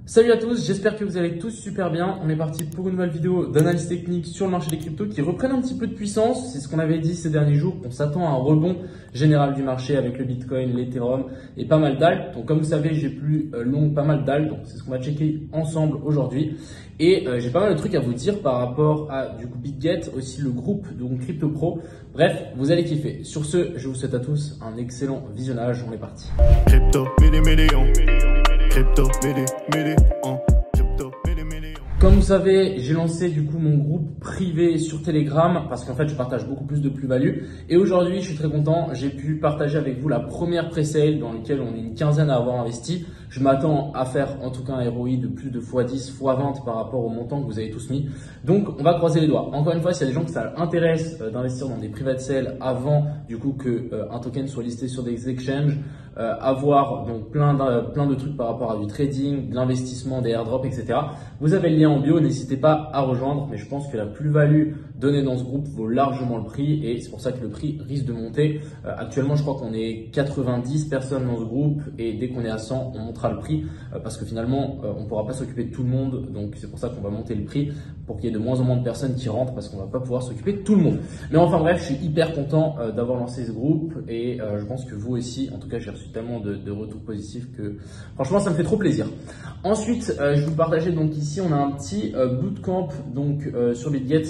Salut à tous, j'espère que vous allez tous super bien. On est parti pour une nouvelle vidéo d'analyse technique sur le marché des cryptos qui reprennent un petit peu de puissance. C'est ce qu'on avait dit ces derniers jours. On s'attend à un rebond général du marché avec le Bitcoin, l'Ethereum et pas mal d'alt. Donc comme vous savez, j'ai plus long pas mal d'alt. Donc c'est ce qu'on va checker ensemble aujourd'hui. Et j'ai pas mal de trucs à vous dire par rapport à du coup BitGet, aussi le groupe donc Crypto Pro. Bref, vous allez kiffer. Sur ce, je vous souhaite à tous un excellent visionnage. On est parti. Crypto, million. Crypto, million. Comme vous savez, j'ai lancé du coup mon groupe privé sur Telegram parce qu'en fait, je partage beaucoup plus de plus-value. Et aujourd'hui, je suis très content. J'ai pu partager avec vous la première pré-sale dans laquelle on est une quinzaine à avoir investi. Je m'attends à faire en tout cas un ROI de plus de x10, x20 par rapport au montant que vous avez tous mis. Donc, on va croiser les doigts. Encore une fois, s'il y a des gens que ça intéresse d'investir dans des private sales avant du coup que un token soit listé sur des exchanges, avoir donc plein de trucs par rapport à du trading, de l'investissement, des airdrops, etc. Vous avez le lien en bio, n'hésitez pas à rejoindre, mais je pense que la plus-value donnée dans ce groupe vaut largement le prix et c'est pour ça que le prix risque de monter. Actuellement, je crois qu'on est 90 personnes dans ce groupe et dès qu'on est à 100, on montera le prix parce que finalement, on ne pourra pas s'occuper de tout le monde. Donc, c'est pour ça qu'on va monter le prix pour qu'il y ait de moins en moins de personnes qui rentrent parce qu'on va pas pouvoir s'occuper de tout le monde. Mais enfin bref, je suis hyper content d'avoir lancé ce groupe et je pense que vous aussi, en tout cas, j'ai reçu tellement de retours positifs que franchement, ça me fait trop plaisir. Ensuite, je vais vous partager donc ici, on a un petit bootcamp donc sur BitGet.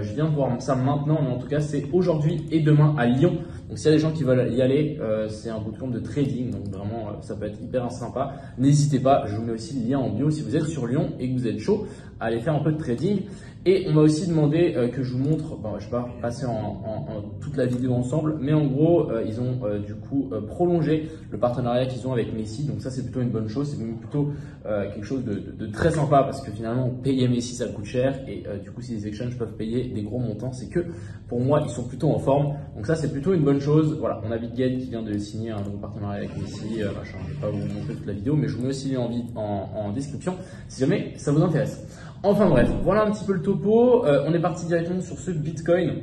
Je viens de voir ça maintenant, mais en tout cas, c'est aujourd'hui et demain à Lyon. Donc, s'il y a des gens qui veulent y aller, c'est un bootcamp de trading, donc vraiment, ça peut être hyper sympa. N'hésitez pas, je vous mets aussi le lien en bio si vous êtes sur Lyon et que vous êtes chaud à aller faire un peu de trading. Et on m'a aussi demandé que je vous montre, bon, je vais pas passer en toute la vidéo ensemble, mais en gros, ils ont du coup prolongé le partenariat qu'ils ont avec Messi. Donc ça, c'est plutôt une bonne chose, c'est même plutôt quelque chose de très sympa parce que finalement, payer Messi, ça coûte cher. Et du coup, si les exchanges peuvent payer des gros montants, c'est que pour moi, ils sont plutôt en forme. Donc ça, c'est plutôt une bonne chose. Voilà, on a BitGet qui vient de signer un nouveau partenariat avec Messi. Je ne vais pas vous montrer toute la vidéo, mais je vous mets aussi en description si jamais ça vous intéresse. Enfin bref, voilà un petit peu le topo. On est parti directement sur ce Bitcoin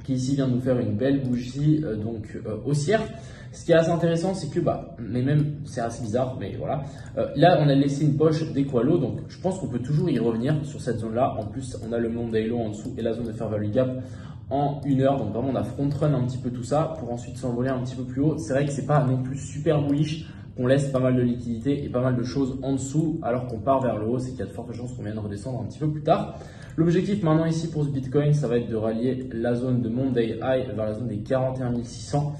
qui ici vient de nous faire une belle bougie haussière. Ce qui est assez intéressant, c'est que mais même c'est assez bizarre, mais voilà. Là, on a laissé une poche d'Equalo, donc je pense qu'on peut toujours y revenir sur cette zone-là. En plus, on a le Monday Low en dessous et la zone de Fair Value Gap en 1 heure. Donc vraiment, on a front run un petit peu tout ça pour ensuite s'envoler un petit peu plus haut. C'est vrai que c'est pas non plus super bullish, qu'on laisse pas mal de liquidités et pas mal de choses en dessous alors qu'on part vers le haut, c'est qu'il y a de fortes chances qu'on vienne redescendre un petit peu plus tard. L'objectif maintenant ici pour ce Bitcoin, ça va être de rallier la zone de Monday High vers la zone des 41 600.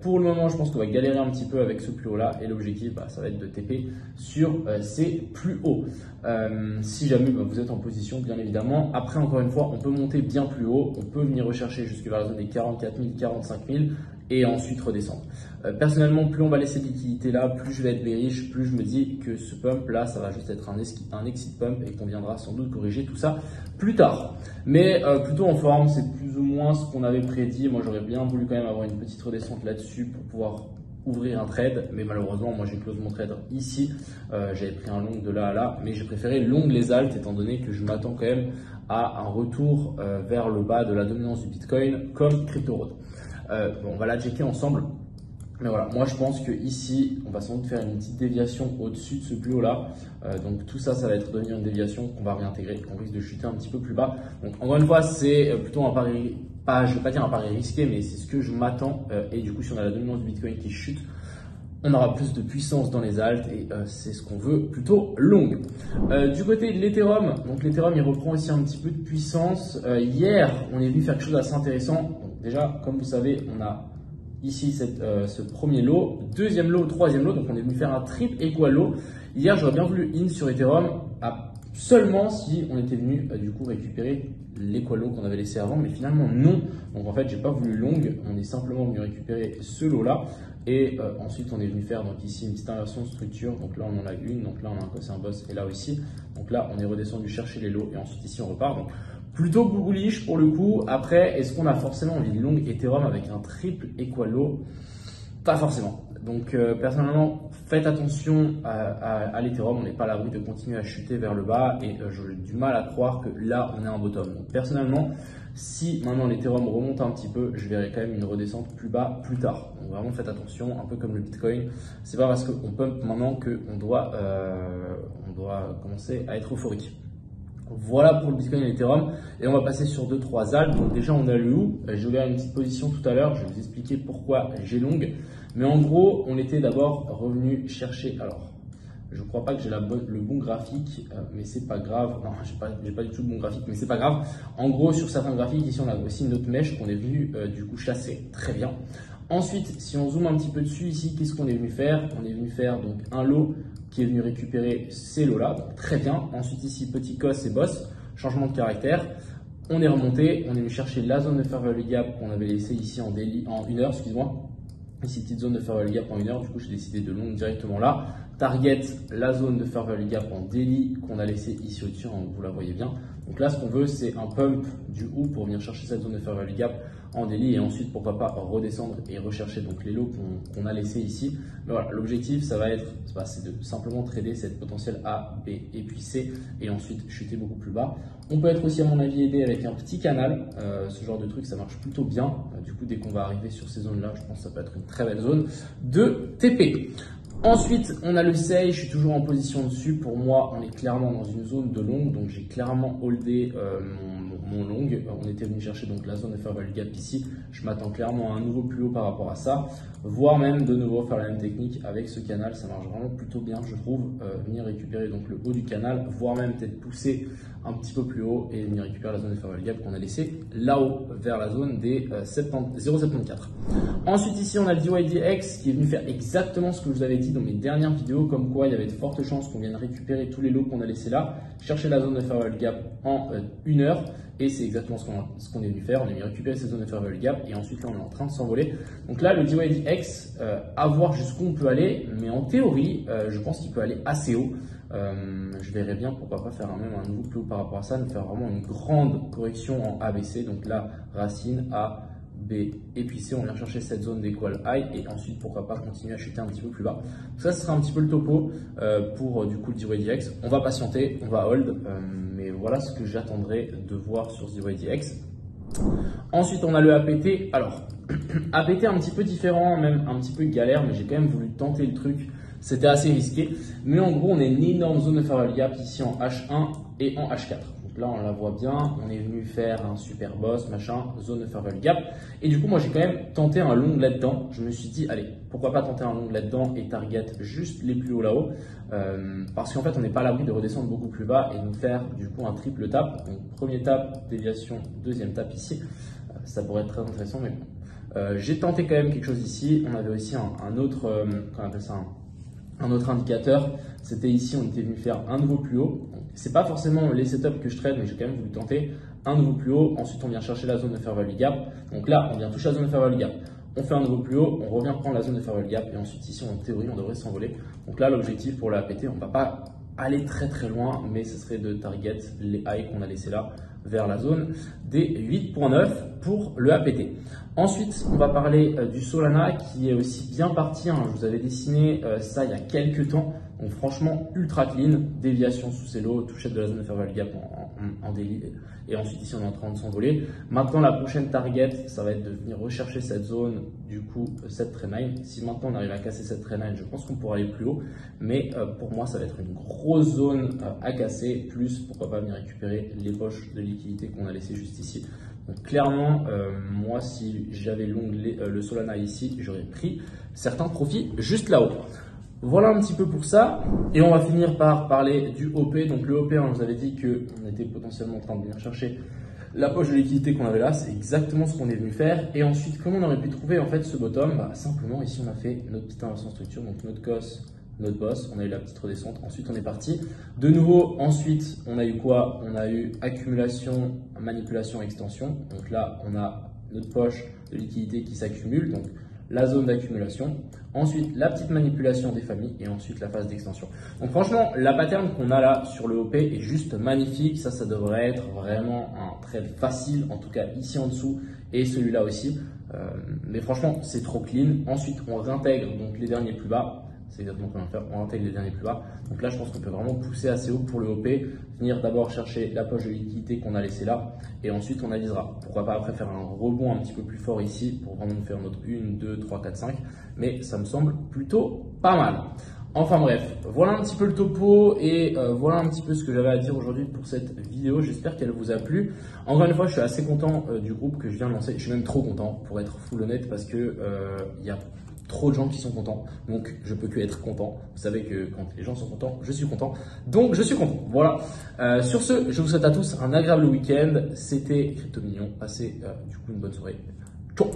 Pour le moment, je pense qu'on va galérer un petit peu avec ce plus haut là et l'objectif, ça va être de TP sur ces plus hauts. Si jamais vous êtes en position, bien évidemment. Après, encore une fois, on peut monter bien plus haut, on peut venir rechercher jusque vers la zone des 44 000, 45 000 et ensuite redescendre. Personnellement, plus on va laisser de liquidité là, plus je vais être bearish, plus je me dis que ce pump là, ça va juste être un exit pump et qu'on viendra sans doute corriger tout ça plus tard. Mais plutôt en forme, c'est plus ou moins ce qu'on avait prédit. Moi, j'aurais bien voulu quand même avoir une petite redescente là-dessus pour pouvoir ouvrir un trade, mais malheureusement, moi j'ai close mon trade ici. J'avais pris un long de là à là, mais j'ai préféré long les alts étant donné que je m'attends quand même à un retour vers le bas de la dominance du Bitcoin comme Crypto Road. On va la checker ensemble. Mais voilà, moi je pense que ici, on va sans doute faire une petite déviation au-dessus de ce plus haut là. Donc tout ça, ça va être devenir une déviation qu'on va réintégrer, qu'on risque de chuter un petit peu plus bas. Donc encore une fois, c'est plutôt un pari, je vais pas dire un pari risqué, mais c'est ce que je m'attends. Et du coup, si on a la dominance du Bitcoin qui chute, on aura plus de puissance dans les alts et c'est ce qu'on veut, plutôt longue. Du côté de l'Ethereum, donc l'Ethereum il reprend aussi un petit peu de puissance. Hier, on est venu faire quelque chose d'assez intéressant. Donc déjà, comme vous savez, on a ici ce premier lot, deuxième lot, troisième lot, donc on est venu faire un triple equal lot. Hier, j'aurais bien voulu in sur Ethereum, seulement si on était venu du coup récupérer l'equal lot qu'on avait laissé avant, mais finalement non. Donc en fait, j'ai pas voulu long, on est simplement venu récupérer ce lot là. Et ensuite, on est venu faire donc ici une petite inversion de structure. Donc là, on en a une. Donc là, on a un cossin boss et là aussi. Donc là, on est redescendu chercher les lots et ensuite ici, on repart. Donc plutôt bullish pour le coup. Après, est-ce qu'on a forcément envie de long Ethereum avec un triple equal lot? Pas forcément. Donc personnellement, faites attention à l'Ethereum, on n'est pas à l'abri de continuer à chuter vers le bas et j'ai du mal à croire que là on est en bottom. Donc personnellement, si maintenant l'Ethereum remonte un petit peu, je verrai quand même une redescente plus bas plus tard. Donc vraiment faites attention, un peu comme le Bitcoin. C'est pas parce qu'on pump maintenant qu'on doit commencer à être euphorique. Voilà pour le Bitcoin et l'Ethereum. Et on va passer sur 2-3 alts. Donc déjà on a le OU. J'ai ouvert une petite position tout à l'heure. Je vais vous expliquer pourquoi j'ai long. Mais en gros, on était d'abord revenu chercher. Alors, je ne crois pas que j'ai le bon graphique, mais c'est pas grave. Non, j'ai pas du tout le bon graphique, mais c'est pas grave. En gros, sur certains graphiques, ici on a aussi une autre mèche qu'on est venu du coup chasser. Très bien. Ensuite, si on zoome un petit peu dessus ici, qu'est-ce qu'on est venu faire? On est venu faire donc un lot qui est venu récupérer ces lots-là. Très bien. Ensuite ici, petit cos et boss, changement de caractère. On est remonté, on est venu chercher la zone de fair value gap qu'on avait laissée ici en 1 heure, excuse-moi. Ici, petite zone de fair value gap en 1 heure, du coup j'ai décidé de long directement là. Target, la zone de fair value gap en daily qu'on a laissé ici au-dessus, vous la voyez bien. Donc là, ce qu'on veut, c'est un pump du haut pour venir chercher cette zone de fair value gap en daily et ensuite, pourquoi pas, redescendre et rechercher donc les lots qu'on a laissés ici. Mais voilà, l'objectif, ça va être, c'est de simplement trader cette potentielle A, B et puis C et ensuite chuter beaucoup plus bas. On peut être aussi, à mon avis, aidé avec un petit canal. Ce genre de truc, ça marche plutôt bien. Du coup, dès qu'on va arriver sur ces zones-là, je pense que ça peut être une très belle zone de TP. Ensuite, on a le SEI, je suis toujours en position dessus. Pour moi, on est clairement dans une zone de long, donc j'ai clairement holdé mon long. On était venu chercher donc la zone de fair value gap ici. Je m'attends clairement à un nouveau plus haut par rapport à ça, voire même de nouveau faire la même technique avec ce canal. Ça marche vraiment plutôt bien, je trouve. Venir récupérer donc le haut du canal, voire même peut-être pousser un petit peu plus haut et venir récupérer la zone de fair value gap qu'on a laissé là-haut vers la zone des 0,74. Ensuite ici on a le DYDX qui est venu faire exactement ce que je vous avais dit dans mes dernières vidéos, comme quoi il y avait de fortes chances qu'on vienne récupérer tous les lots qu'on a laissés là, chercher la zone de fair value gap en 1 heure. Et c'est exactement ce qu'on est venu faire. On est venu récupérer cette zone de fair value gap et ensuite là on est en train de s'envoler. Donc là le DYDX, à voir jusqu'où on peut aller, mais en théorie je pense qu'il peut aller assez haut. Je verrais bien pourquoi pas faire même un nouveau plus haut par rapport à ça, nous faire vraiment une grande correction en ABC. Donc là racine A, B et puis C, on vient chercher cette zone d'équal high et ensuite pourquoi pas continuer à chuter un petit peu plus bas. Donc ça ce sera un petit peu le topo pour du coup le DYDX. On va patienter, on va hold, mais voilà ce que j'attendrai de voir sur ce DYDX. Ensuite on a le APT. Alors APT un petit peu différent, même un petit peu galère, mais j'ai quand même voulu tenter le truc. C'était assez risqué, mais en gros on a une énorme zone de fair value gap ici en H1 et en H4. Donc là on la voit bien, on est venu faire un super boss, machin, zone de fair value gap. Et du coup moi j'ai quand même tenté un long là-dedans. Je me suis dit allez, pourquoi pas tenter un long là-dedans et target juste les plus hauts là-haut, parce qu'en fait on n'est pas à l'abri de redescendre beaucoup plus bas et de faire du coup un triple tap. Donc premier tap, déviation, deuxième tap ici. Ça pourrait être très intéressant, mais bon. J'ai tenté quand même quelque chose ici. On avait aussi un autre, qu'on appelle ça un autre indicateur. C'était ici, on était venu faire un nouveau plus haut. C'est pas forcément les setups que je trade, mais j'ai quand même voulu tenter un nouveau plus haut. Ensuite, on vient chercher la zone de fair value gap. Donc là, on vient toucher la zone de fair value gap. On fait un nouveau plus haut, on revient prendre la zone de fair value gap et ensuite ici, en théorie, on devrait s'envoler. Donc là, l'objectif pour la APT, on ne va pas aller très très loin, mais ce serait de target les highs qu'on a laissés là vers la zone des 8.9 pour le APT. Ensuite, on va parler du Solana qui est aussi bien parti. Je vous avais dessiné ça il y a quelques temps. Donc franchement, ultra clean, déviation sous ces lots, touchette de la zone de fair value gap en daily. Et ensuite ici, on est en train de s'envoler. Maintenant, la prochaine target, ça va être de venir rechercher cette zone, du coup, cette trendline. Si maintenant on arrive à casser cette trendline, je pense qu'on pourra aller plus haut. Mais pour moi, ça va être une grosse zone à casser. Plus, pourquoi pas venir récupérer les poches de liquidité qu'on a laissées juste ici. Donc clairement, moi, si j'avais long le Solana ici, j'aurais pris certains profits juste là-haut. Voilà un petit peu pour ça. Et on va finir par parler du OP. Donc le OP, on vous avait dit qu'on était potentiellement en train de venir chercher la poche de liquidité qu'on avait là. C'est exactement ce qu'on est venu faire. Et ensuite, comment on aurait pu trouver en fait ce bottom? Simplement, ici, on a fait notre petite inversion structure. Donc notre cos, notre boss, on a eu la petite redescente. Ensuite, on est parti. De nouveau, ensuite, on a eu quoi? On a eu accumulation, manipulation, extension. Donc là, on a notre poche de liquidité qui s'accumule. Donc la zone d'accumulation, ensuite la petite manipulation des familles et ensuite la phase d'extension. Donc franchement, la pattern qu'on a là sur le OP est juste magnifique. Ça devrait être vraiment un trade facile, en tout cas ici en dessous et celui-là aussi. Mais franchement, c'est trop clean. Ensuite, on réintègre donc les derniers plus bas. C'est exactement ce qu'on va faire, on intègre les derniers plus bas. Donc là, je pense qu'on peut vraiment pousser assez haut pour le OP, venir d'abord chercher la poche de liquidité qu'on a laissée là, et ensuite on analysera. Pourquoi pas après faire un rebond un petit peu plus fort ici, pour vraiment faire notre 1, 2, 3, 4, 5. Mais ça me semble plutôt pas mal. Enfin bref, voilà un petit peu le topo et voilà un petit peu ce que j'avais à dire aujourd'hui pour cette vidéo. J'espère qu'elle vous a plu. Encore une fois, je suis assez content du groupe que je viens de lancer. Je suis même trop content pour être full honnête parce que il y a trop de gens qui sont contents, donc je peux que être content. Vous savez que quand les gens sont contents, je suis content, donc je suis content. Voilà. Sur ce, je vous souhaite à tous un agréable week-end. C'était Crypto Mignon. Passez du coup une bonne soirée. Ciao.